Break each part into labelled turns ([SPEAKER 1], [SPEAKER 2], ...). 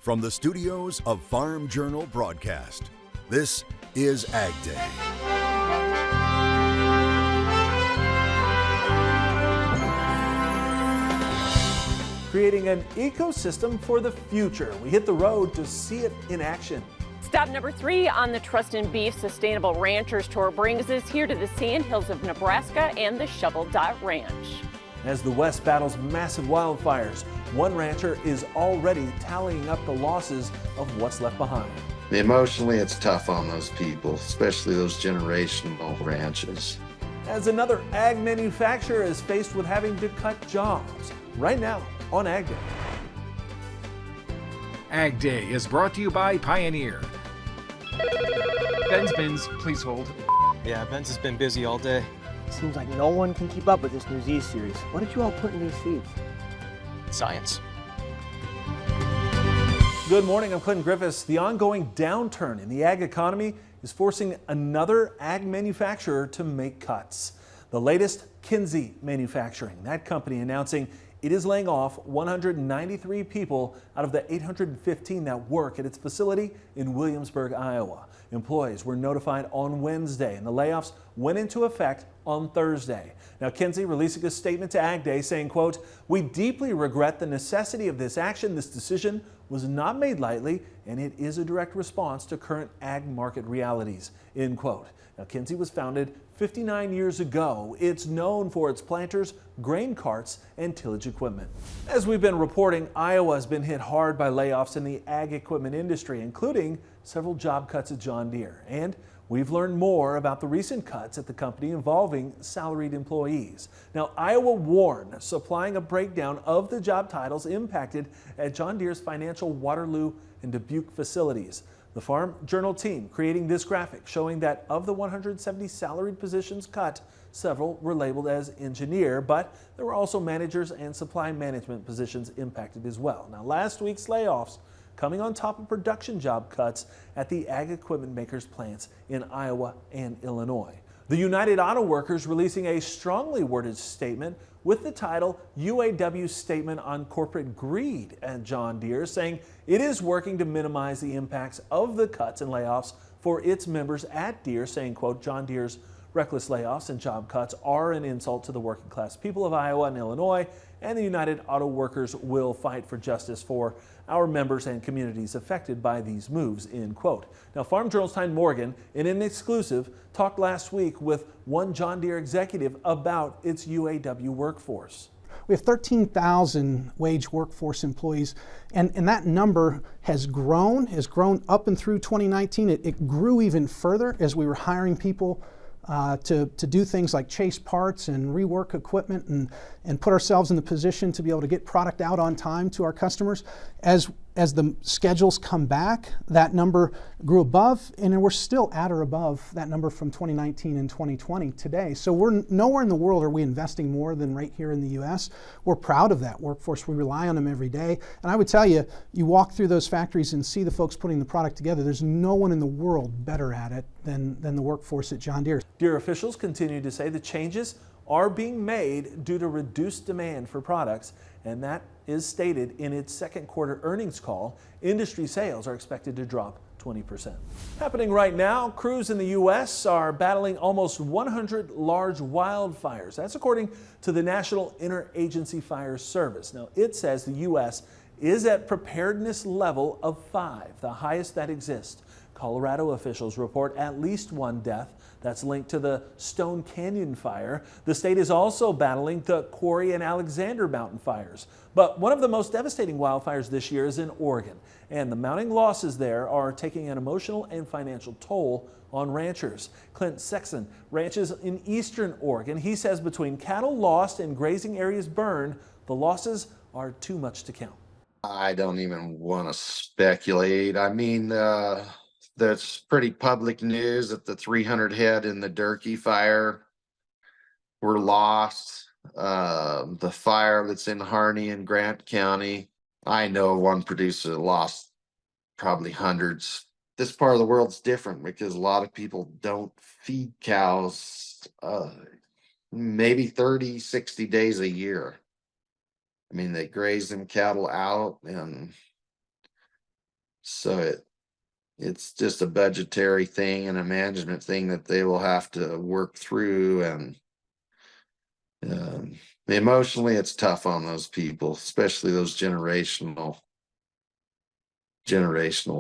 [SPEAKER 1] From the studios of Farm Journal Broadcast, this is AgDay.
[SPEAKER 2] Creating an ecosystem for the future. We hit the road to see it in action.
[SPEAKER 3] Stop number 3 on the Trust in Beef Sustainable Ranchers Tour brings us here to the Sandhills of Nebraska and the Shovel Dot Ranch.
[SPEAKER 2] As the West battles massive wildfires, one rancher is already tallying up the losses of what's left behind.
[SPEAKER 4] Emotionally, it's tough on those people, especially those generational ranches.
[SPEAKER 2] As another ag manufacturer is faced with having to cut jobs. Right now on AgDay.
[SPEAKER 5] AgDay is brought to you by Pioneer.
[SPEAKER 6] Ben's bins, please hold.
[SPEAKER 7] Yeah, Ben's has been busy all day.
[SPEAKER 8] Seems like no one can keep up with this new Z series. What did you all put in these seeds?
[SPEAKER 7] Science.
[SPEAKER 2] Good morning, I'm Clinton Griffiths. The ongoing downturn in the ag economy is forcing another ag manufacturer to make cuts. The latest, Kinze Manufacturing. That company announcing it is laying off 193 people out of the 815 that work at its facility in Williamsburg, Iowa. Employees were notified on Wednesday and the layoffs went into effect on Thursday. Now, Kinze releasing a statement to AgDay saying, quote, "We deeply regret the necessity of this action. This decision was not made lightly and it is a direct response to current ag market realities," end quote. Now, Kinze was founded 59 years ago. It's known for its planters, grain carts, and tillage equipment. As we've been reporting, Iowa has been hit hard by layoffs in the ag equipment industry, including several job cuts at John Deere. And we've learned more about the recent cuts at the company involving salaried employees. Now, Iowa warned, supplying a breakdown of the job titles impacted at John Deere's financial Waterloo and Dubuque facilities. The Farm Journal team creating this graphic showing that of the 170 salaried positions cut, several were labeled as engineer, but there were also managers and supply management positions impacted as well. Now, last week's layoffs coming on top of production job cuts at the ag equipment makers' plants in Iowa and Illinois. The United Auto Workers releasing a strongly worded statement with the title UAW Statement on Corporate Greed at John Deere, saying it is working to minimize the impacts of the cuts and layoffs for its members at Deere, saying, quote, "John Deere's reckless layoffs and job cuts are an insult to the working class people of Iowa and Illinois, and the United Auto Workers will fight for justice for our members and communities affected by these moves," end quote. Now, Farm Journal's Tyne Morgan, in an exclusive, talked last week with one John Deere executive about its UAW workforce.
[SPEAKER 9] We have 13,000 wage workforce employees, and that number has grown up and through 2019. It grew even further as we were hiring people to do things like chase parts and rework equipment and put ourselves in the position to be able to get product out on time to our customers. As the schedules come back, that number grew above, and we're still at or above that number from 2019 and 2020 today. So we're nowhere in the world are we investing more than right here in the U.S. We're proud of that workforce. We rely on them every day. And I would tell you, you walk through those factories and see the folks putting the product together. There's no one in the world better at it than the workforce at John Deere.
[SPEAKER 2] Deere officials continue to say the changes are being made due to reduced demand for products, and that is stated in its second quarter earnings call. Industry sales are expected to drop 20%. Happening right now, crews in the U.S. are battling almost 100 large wildfires. That's according to the National Interagency Fire Service. Now, it says the U.S. is at preparedness level of 5, the highest that exists. Colorado officials report at least one death that's linked to the Stone Canyon fire. The state is also battling the Quarry and Alexander Mountain fires. But one of the most devastating wildfires this year is in Oregon, and the mounting losses there are taking an emotional and financial toll on ranchers. Clint Sexton ranches in eastern Oregon. He says between cattle lost and grazing areas burned, the losses are too much to count.
[SPEAKER 4] I don't even want to speculate. I mean, that's pretty public news that the 300 head in the Durkee fire were lost. The fire that's in Harney and Grant County, I know one producer lost probably hundreds. This part of the world's different because a lot of people don't feed cows maybe 30, 60 days a year. I mean, they graze them cattle out, and So it's just a budgetary thing and a management thing that they will have to work through, and emotionally it's tough on those people, especially those generational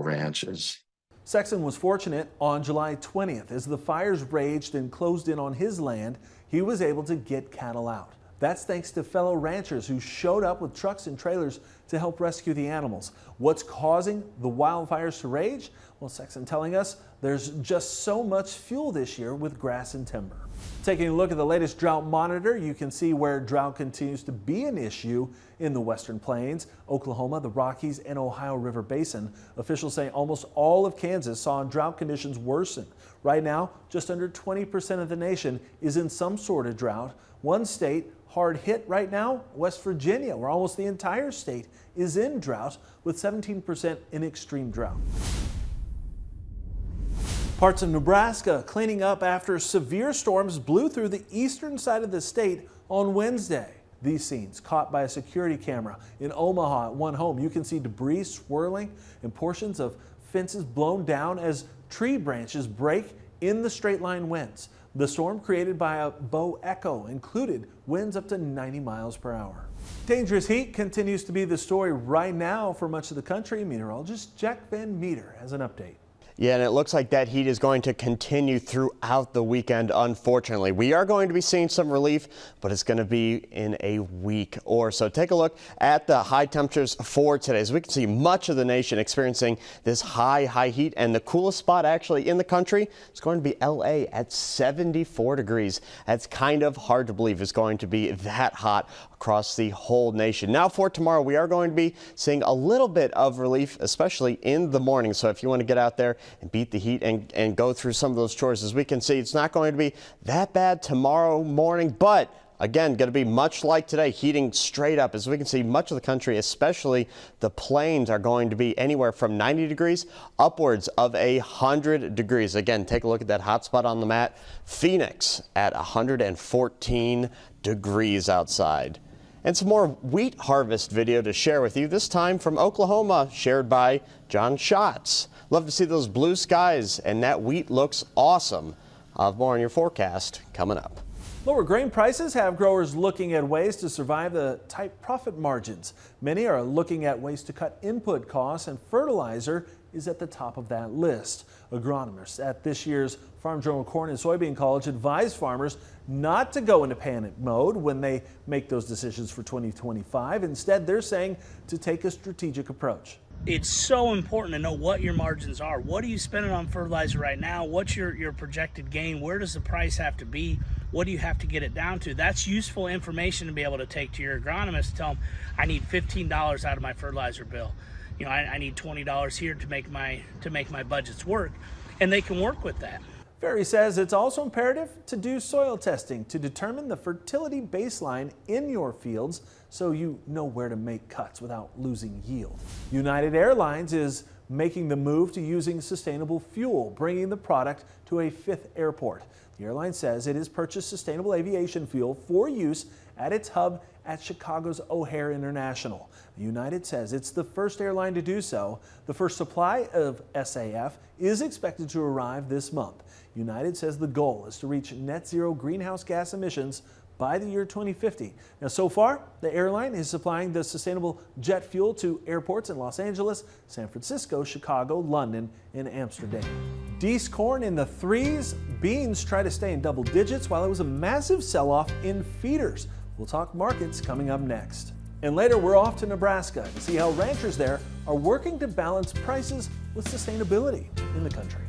[SPEAKER 4] ranches.
[SPEAKER 2] Sexton was fortunate on July 20th. As the fires raged and closed in on his land, he was able to get cattle out. That's thanks to fellow ranchers who showed up with trucks and trailers to help rescue the animals. What's causing the wildfires to rage? Well, Sexton telling us there's just so much fuel this year with grass and timber. Taking a look at the latest drought monitor, you can see where drought continues to be an issue in the Western Plains, Oklahoma, the Rockies, and Ohio River Basin. Officials say almost all of Kansas saw drought conditions worsen. Right now, just under 20% of the nation is in some sort of drought. One state hard hit right now, West Virginia, where almost the entire state is in drought, with 17% in extreme drought. Parts of Nebraska cleaning up after severe storms blew through the eastern side of the state on Wednesday. These scenes caught by a security camera in Omaha at one home. You can see debris swirling and portions of fences blown down as tree branches break in the straight line winds. The storm created by a bow echo included winds up to 90 miles per hour. Dangerous heat continues to be the story right now for much of the country. Meteorologist Jack Van Meter has an update.
[SPEAKER 6] Yeah, and it looks like that heat is going to continue throughout the weekend, unfortunately. We are going to be seeing some relief, but it's going to be in a week or so. Take a look at the high temperatures for today. As we can see, much of the nation experiencing this high heat, and the coolest spot actually in the country is going to be LA at 74 degrees. That's kind of hard to believe it's going to be that hot across the whole nation. Now for tomorrow, we are going to be seeing a little bit of relief, especially in the morning. So if you want to get out there and beat the heat and go through some of those chores, as we can see, it's not going to be that bad tomorrow morning, but again, going to be much like today, heating straight up. As we can see, much of the country, especially the plains, are going to be anywhere from 90 degrees upwards of 100 degrees. Again, take a look at that hot spot on the map. Phoenix at 114 degrees outside. And some more wheat harvest video to share with you, this time from Oklahoma, shared by John Schatz. Love to see those blue skies, and that wheat looks awesome. I'll have more on your forecast coming up.
[SPEAKER 2] Lower grain prices have growers looking at ways to survive the tight profit margins. Many are looking at ways to cut input costs, and fertilizer is at the top of that list. Agronomists at this year's Farm Journal Corn and Soybean College advise farmers not to go into panic mode when they make those decisions for 2025. Instead, they're saying to take a strategic approach.
[SPEAKER 10] It's so important to know what your margins are. What are you spending on fertilizer right now? What's your projected gain? Where does the price have to be? What do you have to get it down to? That's useful information to be able to take to your agronomist to tell them, I need $15 out of my fertilizer bill. You know, I need $20 here to make my budgets work, and they can work with that.
[SPEAKER 2] Ferry says it's also imperative to do soil testing to determine the fertility baseline in your fields so you know where to make cuts without losing yield. United Airlines is making the move to using sustainable fuel, bringing the product to a fifth airport. The airline says it has purchased sustainable aviation fuel for use at its hub at Chicago's O'Hare International. United says it's the first airline to do so. The first supply of SAF is expected to arrive this month. United says the goal is to reach net zero greenhouse gas emissions by the year 2050. Now, so far, the airline is supplying the sustainable jet fuel to airports in Los Angeles, San Francisco, Chicago, London, and Amsterdam. Deese corn in the threes. Beans try to stay in double digits while it was a massive sell-off in feeders. We'll talk markets coming up next. And later, we're off to Nebraska to see how ranchers there are working to balance prices with sustainability in the country.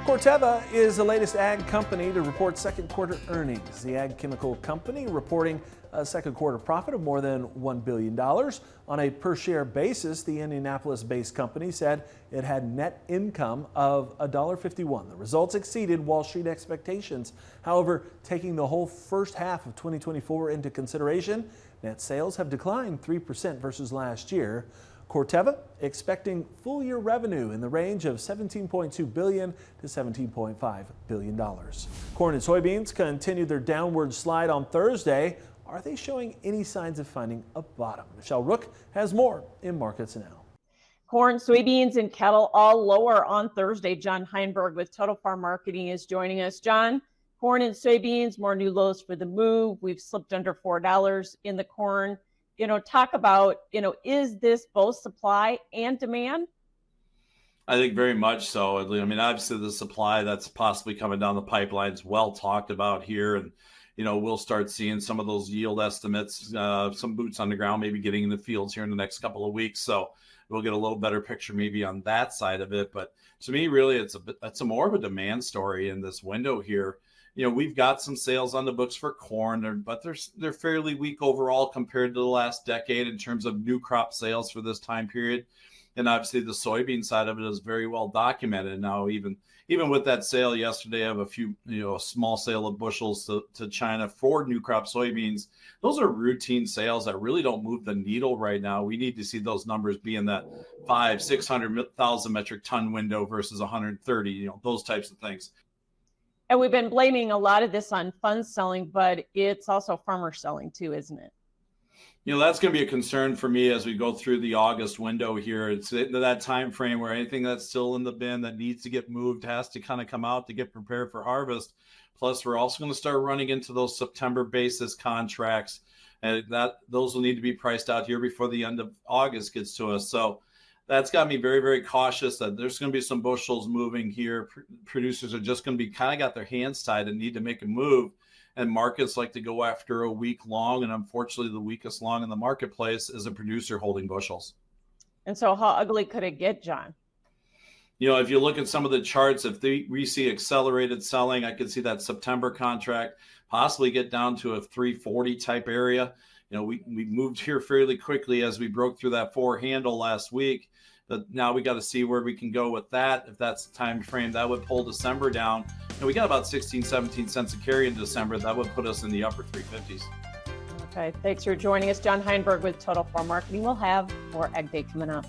[SPEAKER 2] Corteva is the latest ag company to report second quarter earnings. The ag chemical company reporting a second quarter profit of more than $1 billion. On a per share basis, the Indianapolis-based company said it had net income of $1.51. The results exceeded Wall Street expectations. However, taking the whole first half of 2024 into consideration, net sales have declined 3% versus last year. Corteva expecting full-year revenue in the range of $17.2 billion to $17.5 billion. Corn and soybeans continued their downward slide on Thursday. Are they showing any signs of finding a bottom? Michelle Rook has more in Markets Now.
[SPEAKER 3] Corn, soybeans, and cattle all lower on Thursday. John Heinberg with Total Farm Marketing is joining us. John, corn and soybeans, more new lows for the move. We've slipped under $4 in the corn. Talk about, is this both supply and demand?
[SPEAKER 11] I think very much so. I mean, obviously the supply that's possibly coming down the pipeline is well talked about here. And, we'll start seeing some of those yield estimates, some boots on the ground, maybe getting in the fields here in the next couple of weeks. So we'll get a little better picture maybe on that side of it. But to me, really, it's a more of a demand story in this window here. We've got some sales on the books for corn, but they're fairly weak overall compared to the last decade in terms of new crop sales for this time period. And obviously the soybean side of it is very well documented now, even with that sale yesterday of a few, a small sale of bushels to China for new crop soybeans. Those are routine sales that really don't move the needle right now. We need to see those numbers be in that 500,000-600,000 metric ton window versus 130, those types of things.
[SPEAKER 3] And we've been blaming a lot of this on funds selling, but it's also farmer selling too, isn't it?
[SPEAKER 11] That's going to be a concern for me as we go through the August window here. It's that time frame where anything that's still in the bin that needs to get moved has to kind of come out to get prepared for harvest. Plus, we're also going to start running into those September basis contracts, and those will need to be priced out here before the end of August gets to us. So that's got me very, very cautious that there's going to be some bushels moving here. Producers are just going to be kind of got their hands tied and need to make a move. And markets like to go after a week long. And unfortunately, the weakest long in the marketplace is a producer holding bushels.
[SPEAKER 3] And so how ugly could it get, John?
[SPEAKER 11] If you look at some of the charts, if we see accelerated selling, I could see that September contract possibly get down to a 340 type area. We moved here fairly quickly as we broke through that 4 handle last week. But now we got to see where we can go with that. If that's the time frame, that would pull December down. And we got about 16-17 cents a carry in December. That would put us in the upper 350s.
[SPEAKER 3] Okay, thanks for joining us. John Heinberg with Total Farm Marketing. We'll have more AgDay coming up.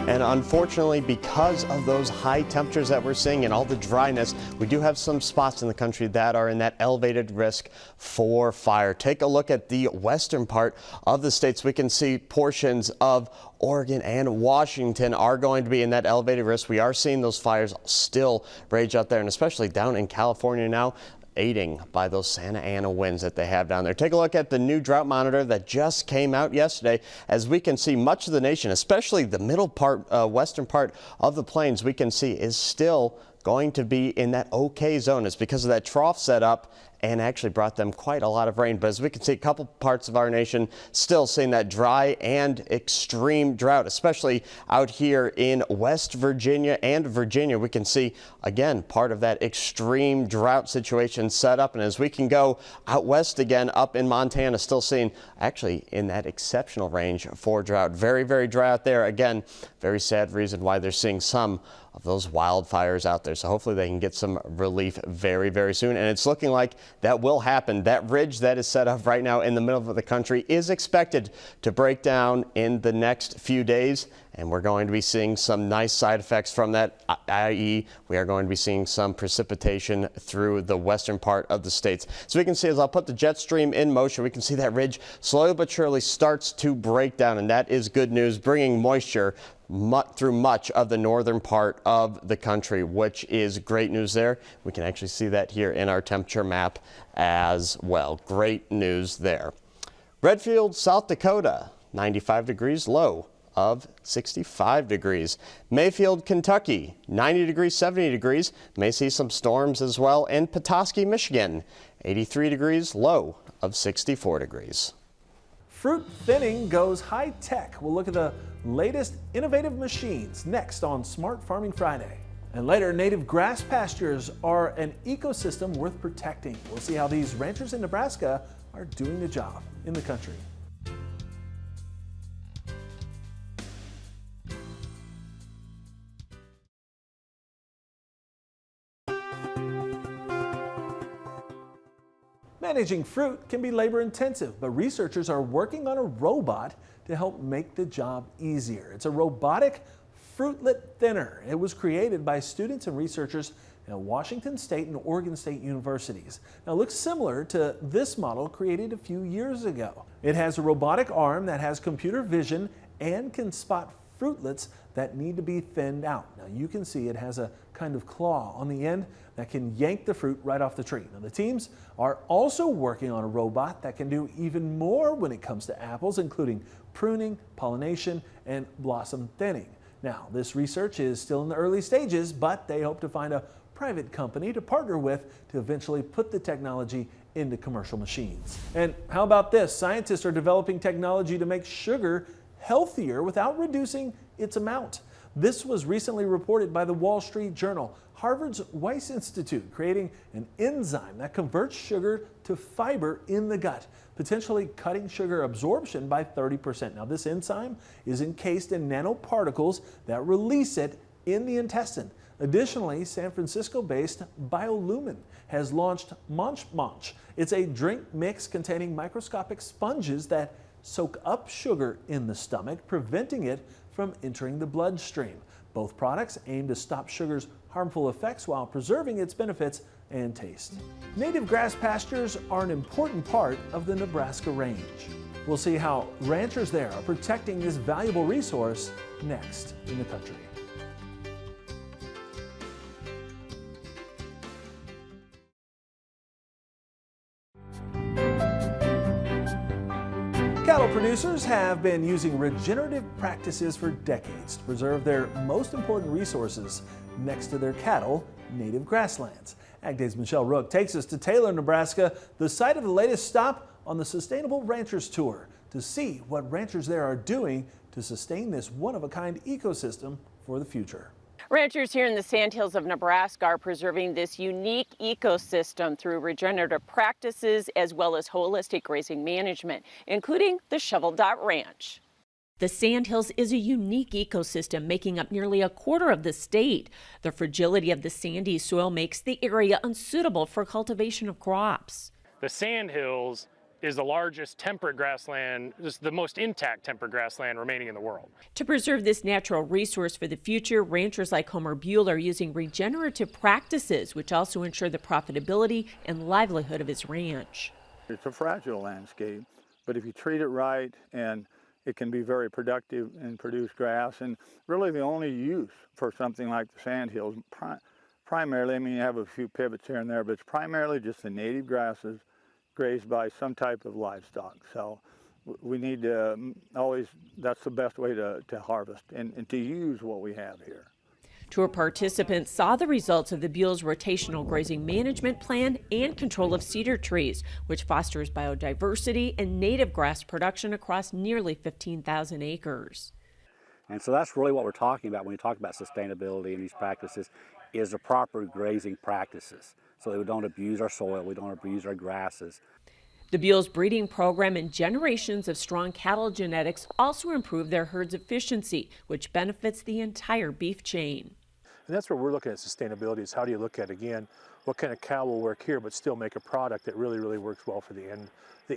[SPEAKER 6] And unfortunately, because of those high temperatures that we're seeing and all the dryness, we do have some spots in the country that are in that elevated risk for fire. Take a look at the western part of the states. We can see portions of Oregon and Washington are going to be in that elevated risk. We are seeing those fires still rage out there, and especially down in California now, aiding by those Santa Ana winds that they have down there. Take a look at the new drought monitor that just came out yesterday. As we can see, much of the nation, especially the middle part, western part of the plains, we can see is still going to be in that okay zone. It's because of that trough setup and actually brought them quite a lot of rain. But as we can see, a couple parts of our nation still seeing that dry and extreme drought, especially out here in West Virginia and Virginia. We can see, again, part of that extreme drought situation set up. And as we can go out west again, up in Montana, still seeing actually in that exceptional range for drought. Very, very dry out there. Again, very sad reason why they're seeing some of those wildfires out there. So hopefully they can get some relief very, very soon. And it's looking like that will happen. That ridge that is set up right now in the middle of the country is expected to break down in the next few days. And we're going to be seeing some nice side effects from that, i.e. we are going to be seeing some precipitation through the western part of the states. So we can see, as I'll put the jet stream in motion, we can see that ridge slowly but surely starts to break down. And that is good news, bringing moisture through much of the northern part of the country, which is great news there. We can actually see that here in our temperature map as well. Great news there. Redfield, South Dakota, 95 degrees, low of 65 degrees. Mayfield, Kentucky, 90 degrees, 70 degrees. May see some storms as well. And Petoskey, Michigan, 83 degrees, low of 64 degrees.
[SPEAKER 2] Fruit thinning goes high tech. We'll look at the latest innovative machines next on Smart Farming Friday. And later, native grass pastures are an ecosystem worth protecting. We'll see how these ranchers in Nebraska are doing the job in the country. Managing fruit can be labor intensive, but researchers are working on a robot to help make the job easier. It's a robotic fruitlet thinner. It was created by students and researchers at Washington State and Oregon State universities. Now, it looks similar to this model created a few years ago. It has a robotic arm that has computer vision and can spot fruitlets that need to be thinned out. Now, you can see it has a kind of claw on the end that can yank the fruit right off the tree. Now, the teams are also working on a robot that can do even more when it comes to apples, including pruning, pollination, and blossom thinning. Now, this research is still in the early stages, but they hope to find a private company to partner with to eventually put the technology into commercial machines. And how about this? Scientists are developing technology to make sugar healthier without reducing its amount. This was recently reported by the Wall Street Journal. Harvard's Weiss Institute creating an enzyme that converts sugar to fiber in the gut, potentially cutting sugar absorption by 30%. Now, this enzyme is encased in nanoparticles that release it in the intestine. Additionally, San Francisco-based Biolumin has launched Munch Munch. It's a drink mix containing microscopic sponges that soak up sugar in the stomach, preventing it from entering the bloodstream. Both products aim to stop sugar's harmful effects while preserving its benefits and taste. Native grass pastures are an important part of the Nebraska range. We'll see how ranchers there are protecting this valuable resource next in the country. Cattle producers have been using regenerative practices for decades to preserve their most important resources next to their cattle, native grasslands. AgDay's Michelle Rook takes us to Taylor, Nebraska, the site of the latest stop on the Sustainable Ranchers Tour, to see what ranchers there are doing to sustain this one-of-a-kind ecosystem for the future.
[SPEAKER 3] Ranchers here in the Sandhills of Nebraska are preserving this unique ecosystem through regenerative practices as well as holistic grazing management, including the Shovel Dot Ranch.
[SPEAKER 12] The Sandhills is a unique ecosystem making up nearly a quarter of the state. The fragility of the sandy soil makes the area unsuitable for cultivation of crops.
[SPEAKER 13] The Sandhills is the largest temperate grassland, just the most intact temperate grassland remaining in the world.
[SPEAKER 12] To preserve this natural resource for the future, ranchers like Homer Buell are using regenerative practices, which also ensure the profitability and livelihood of his ranch.
[SPEAKER 14] It's a fragile landscape, but if you treat it right, and it can be very productive and produce grass. And really the only use for something like the Sandhills, primarily, I mean, you have a few pivots here and there, but it's primarily just the native grasses grazed by some type of livestock. So we need to always, that's the best way to harvest and to use what we have here.
[SPEAKER 12] Tour participants saw the results of the Buell's rotational grazing management plan and control of cedar trees, which fosters biodiversity and native grass production across nearly 15,000 acres.
[SPEAKER 15] And so that's really what we're talking about when we talk about sustainability in these practices, is the proper grazing practices, so that we don't abuse our soil, we don't abuse our grasses.
[SPEAKER 12] The Buell's breeding program and generations of strong cattle genetics also improve their herd's efficiency, which benefits the entire beef chain.
[SPEAKER 16] And that's where we're looking at sustainability, is how do you look at, again, what kind of cow will work here but still make a product that really works well for the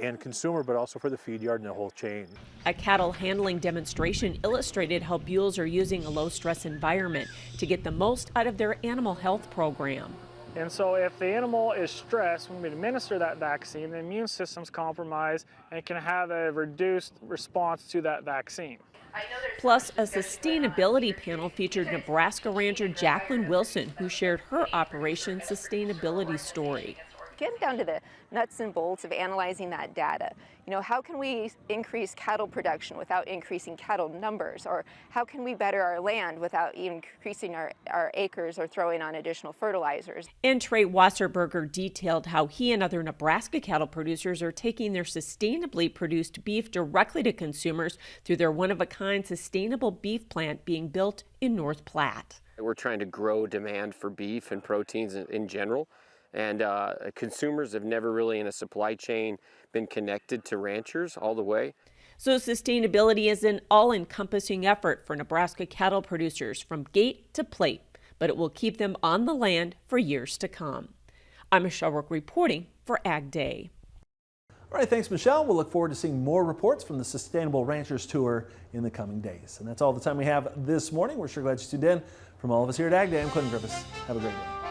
[SPEAKER 16] end consumer, but also for the feed yard and the whole chain.
[SPEAKER 12] A cattle handling demonstration illustrated how Buell's are using a low-stress environment to get the most out of their animal health program.
[SPEAKER 13] And so if the animal is stressed when we administer that vaccine, the immune system's compromised and can have a reduced response to that vaccine.
[SPEAKER 12] Plus, a sustainability panel featured Nebraska rancher Jacqueline Wilson, who shared her operation sustainability story.
[SPEAKER 17] Getting down to the nuts and bolts of analyzing that data. You know, how can we increase cattle production without increasing cattle numbers? Or how can we better our land without increasing our acres or throwing on additional fertilizers?
[SPEAKER 12] And Trey Wasserberger detailed how he and other Nebraska cattle producers are taking their sustainably produced beef directly to consumers through their one-of-a-kind sustainable beef plant being built in North Platte.
[SPEAKER 18] We're trying to grow demand for beef and proteins in general. And consumers have never really in a supply chain been connected to ranchers all the way.
[SPEAKER 12] So sustainability is an all-encompassing effort for Nebraska cattle producers from gate to plate, but it will keep them on the land for years to come. I'm Michelle Rook reporting for AgDay.
[SPEAKER 2] All right, thanks, Michelle. We'll look forward to seeing more reports from the Sustainable Ranchers Tour in the coming days. And that's all the time we have this morning. We're sure glad you tuned in. From all of us here at AgDay, I'm Quentin Griffiths. Have a great day.